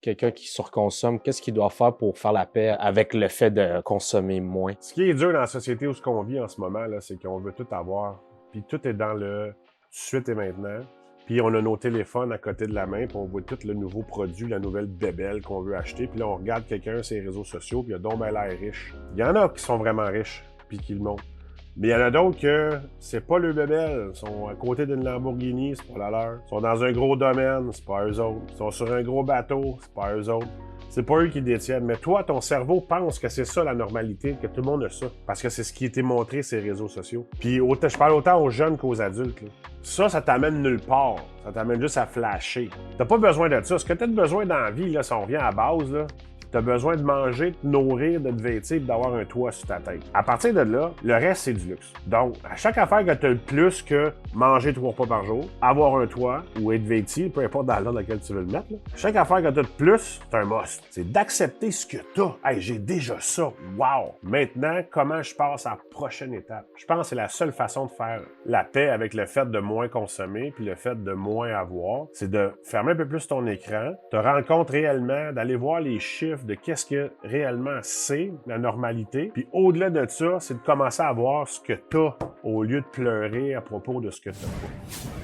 quelqu'un qui surconsomme, qu'est-ce qu'il doit faire pour faire la paix avec le fait de consommer moins? Ce qui est dur dans la société où ce qu'on vit en ce moment, là, c'est qu'on veut tout avoir. Puis tout est dans le tout de suite et maintenant. Puis on a nos téléphones à côté de la main, puis on voit tout le nouveau produit, la nouvelle bébelle qu'on veut acheter. Puis là, on regarde quelqu'un sur les réseaux sociaux, puis il a donc ben l'air riche. Il y en a qui sont vraiment riches, puis qui le montrent. Mais il y en a d'autres que c'est pas le bébel. Ils sont à côté d'une Lamborghini, c'est pas la leur. Ils sont dans un gros domaine, c'est pas eux autres. Ils sont sur un gros bateau, c'est pas eux autres. C'est pas eux qui détiennent. Mais toi, ton cerveau pense que c'est ça la normalité, que tout le monde a ça. Parce que c'est ce qui a été montré sur les réseaux sociaux. Puis je parle autant aux jeunes qu'aux adultes. Là. Ça t'amène nulle part. Ça t'amène juste à flasher. T'as pas besoin de ça. Ce que t'as besoin dans la vie, là, si on revient à la base, là, t'as besoin de manger, de te nourrir, de te vêtir, d'avoir un toit sur ta tête. À partir de là, le reste, c'est du luxe. Donc, à chaque affaire que t'as le plus que manger 3 repas par jour, avoir un toit ou être vêtu, peu importe dans l'ordre dans lequel tu veux le mettre, là, chaque affaire que t'as de plus, c'est un must. C'est d'accepter ce que t'as. Hey, j'ai déjà ça. Wow! Maintenant, comment je passe à la prochaine étape? Je pense que c'est la seule façon de faire la paix avec le fait de moins consommer puis le fait de moins avoir. C'est de fermer un peu plus ton écran, te rendre compte réellement, d'aller voir les chiffres, de qu'est-ce que réellement c'est la normalité. Puis au-delà de ça, c'est de commencer à voir ce que t'as au lieu de pleurer à propos de ce que t'as pas.